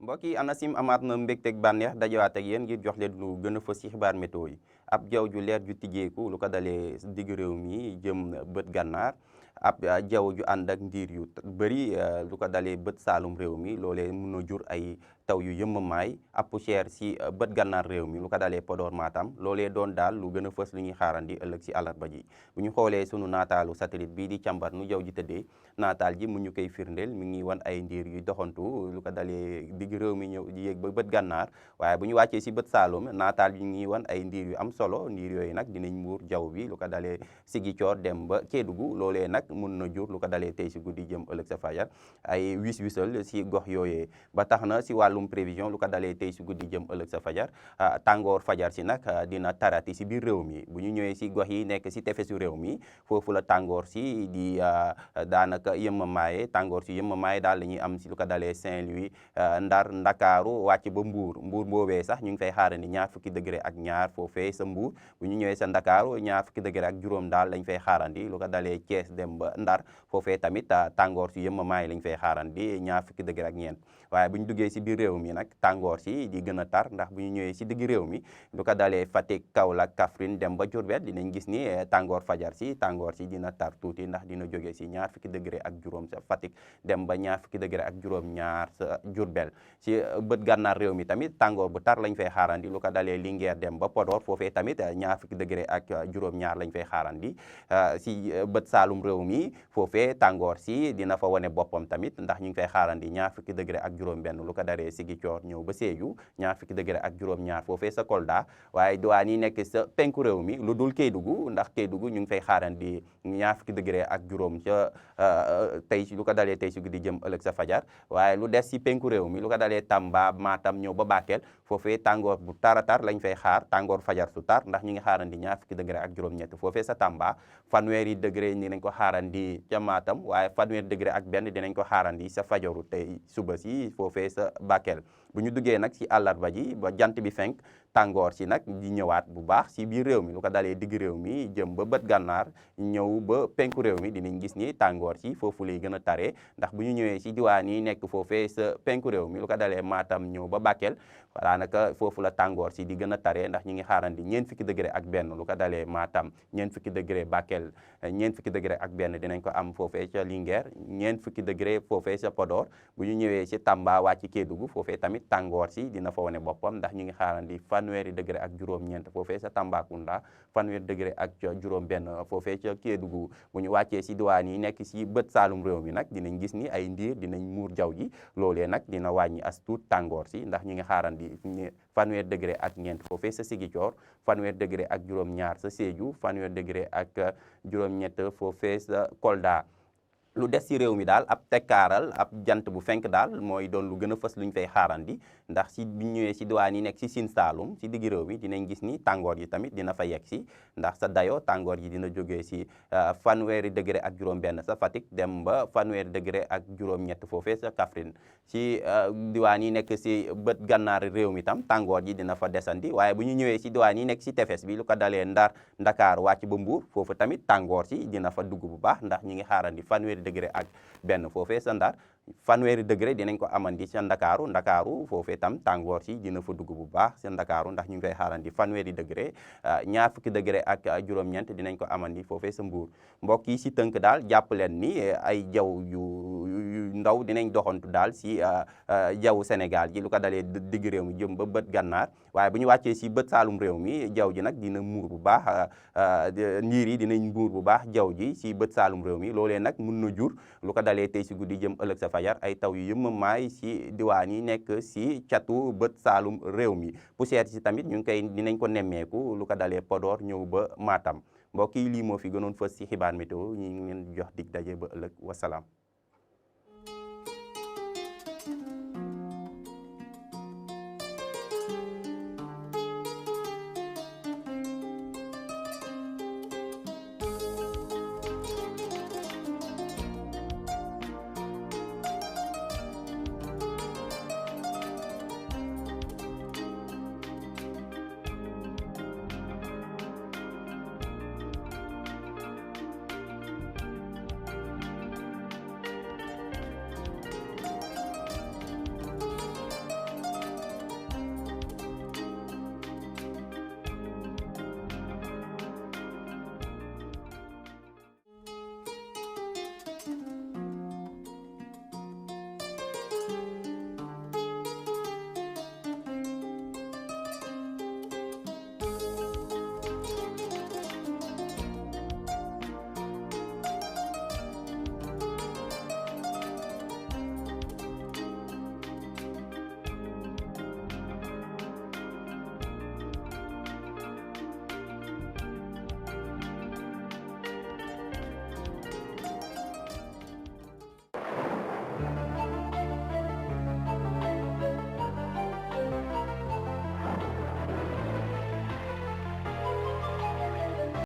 mbokk yi ANACIM amaat na mbégteeg bànneex dajawaat ak yéen ngir jox leen lu gën a fës ci xibaar météo yi ab jaww ju leer ju tijjeeku lu ko dalee digg réew mi jëm bët gànnaar ab jaww ju ànd ak ndiir yu bëri lu ko dalee bët saalum réew mi loolee mun na jur ay taw yu yëmmamaay ab poussière si bët gànnaar réew mi lu ko dalee Podor Matam loolee doon daal lu gën a fës lu ñuy xaarandi ëllëg si àllarba ji bu ñu xoolee sunu naataalu satellite bii di càmbar nu jaww ji tëddee naataal ji mu ñu koy firndeel mi ngi wan ay ndiir yu doxantu lu ko dalee digg réew mi ñëw di yéeg ba bët gànnaar waaye bu ñu wàccee si bët saalum naataal bi ngi wan ay ndiir yu am solo ndiir yooyu nag dinañ muur jaww bi lu ko dalee Ziguinchor dem ba Kédougou loolee nag mun na jur lu ko dalee tey si guddi jëm ëllëg sa fajar ay wis-wisal si gox yooyee ba tax na si wàllum prévision lu ko dalee tey si guddi jëm ëllëg sa fajar tàngoor fajar si nag dina tarati si biir réew mi bu ñu ñëwee si gox yi nekk si tefesu réew mi foofu la tàngoor si di daanaka yëmmamaaye tàngoor si yëmmamaaye daal la ñuy am si lu ko dalee Saint-Louis Ndar Ndakaaru wàcc ba Mbuur boobee sax ñu ngi fay xaarandi ñaar fukki degré ak ñaar foofee sa Mbuur bu ñu ñëwee sa Ndakaaru ñaar fukki degré ak juróom daal lañ fay xaarandi lu ko dalee Thiès dem ba Ndar foofee tamit tàngoor si yëmmamaaye lañ fay xaarandi ñaar fukki degré ak ñeent waaye bu ñu duggee si biir réew mi nag tàngoor si di gën a tar ndax bu ñu ñëwee si digg réew mi lu ko dalee Fatick Kaolack Kaffrine dem ba Diourbel dinañ gis ni tàngoor fajar si tàngoor si dina tar tuuti ndax dina jógee si ñaar fukki degré ak juróom sa Fatick dem ba ñaar fukki degré ak juróom ñaar sa Diourbel si bët gànnaar réew mi tamit tàngoor bu tar lañ fay xaarandi lu ko dalee Linguère dem ba Podor foofee tamit ñaar fukki degré ak juróom ñaar lañ fay xaarandi si bët saalum réew mi foofee tàngoor si dina fa wane boppam tamit ndax ñu ngi fay xaarandi ñaar fukki degré ak juróom benn lu ko daree Ziguinchor ñëw ba Sédhiou ñaar fukki degré ak juróom ñaar foofee sa Kolda waaye diwaan yi nekk sa penku réew mi lu dul Kédougou ndax Kédougou ñu ngi fay xaarandi ñaar fukki degré ak juróom ca tey lu ko dalee tey si guddi jëm ëllëg sa fajar waaye lu des si penku réew mi lu ko dalee Tamba Matam ñëw ba Bakel foofee tàngoor bu taratar lañ fay xaar tàngoor fajar su tar ndax ñu ngi xaarandi ñaar fukki degré ak juróom ñett foofee sa Tamba fanweeri degré dinañ ko xaarandi ca Matam waaye fanweeri degré ak benn dinañ ko xaarandi sa fajaru tey suba si foofee sa Bakel bu ñu duggee nag si àllarba ji ba jant bi fenk tàngoor si nag di ñëwaat bu baax si biir réew mi lu ko dalee digg réew mi jëm ba bët gànnaar ñëw ba penku réew mi dinañ gis ni tàngoor si foofu lay gën a taree ndax bu ñu ñëwee si diwaan yi nekk foofee sa penku réew mi lu ko dalee Matam ñëw ba Bakel daanaka foofu la tàngoor si di gën a taree ndax ñu ngi xaarandi ñeent fukki degré ak benn lu ko dalee Matam ñeent fukki degré Bakel ñeent fukki degré ak benn dinañ ko am foofee ca Linguère ñeent fukki degré foofee sa Podor bu ñu ñëwee si Tamba wàcc Kédougou foofee tamit tàngoor si dina fa wane boppam ndax ñu ngi xaarandi fanweeri degré ak juróom-ñeent foofee sa Tambacounda fanweeri degré ak juróom-benn foofee ca Kédougou bu ñu wàccee si diwaan yi nekk si bët saalum réew mi nag dinañ gis ni ay ndiir dinañ muur jaww ji loolee nag dina wàññi as tuut tàngoor si ndax ñu ngi xaarandi fanweeri degré ak ñeent foofee sa Ziguinchor fanweeri degré ak juróom-ñaar sa Sédhiou fanweeri degré ak juróom-ñett foofee sa Kolda. lu des ci réew mi daal ab tekkaaral ab jant bu fenk daal mooy doon lu gën a fës lu ñu fay xaarandi ndax si bu ñëwee si diwaan yi nekk si Sine Saalum si digg réew mi dinañ gis ni tàngoor yi tamit dina fa yegg si ndax sa dayo tàngoor yi dina jógee si fanweeri degré ak juróom-benn sa Fatick dem ba fanweeri degré ak juróom-ñett foofee sa Kaffrine si diwaan yi nekk si bët gànnaar réew mi tam tàngoor yi dina fa desandi waaye bu ñu ñëwee si diwaan yi nekk si tefes bi lu ko dalee Ndar Ndakaar wàcc ba Mbuur foofu tamit tàngoor si dina fa dugg bu baax ndax ñi ngi xaarandi fanweeri degré ak benn foofee sa Ndar fanweeri degré dinañ ko amandi sa Ndakaaru foofee tam tàngoor si dina fa dugg bu baax sa Ndakaaru ndax ñu ngi koy xaarandi fanweeri degré ñaar fukki degré ak juróom-ñeent dinañ ko amandi foofee sa Mbuur mbokk yi si tënk daal jàpp leen ni ay jaww yu ndaw dinañ doxantu daal si jaww Sénégal ji lu ko dalee digg réew mi jëm ba bët gànnaar waaye bu ñu wàccee si bët saalum réew mi jaww ji nag dina muur bu baax niir yi dinañ muur bu baax jaww ji si bët saalum réew mi loolee nag mun na jur lu ko dalee tey si guddi jëm ëllëg sa fajar ay taw yu yëmmamaay si diwaan yi nekk si catu bët saalum réew mi poussière si tamit ñu ngi koy dinañ ko nemmeeku lu ko dalee Podor ñëw ba Matam mbokk yi lii moo fi gënoon fës si xibaar météo ñu ngi leen jox dig daje ba ëllëg wasalaam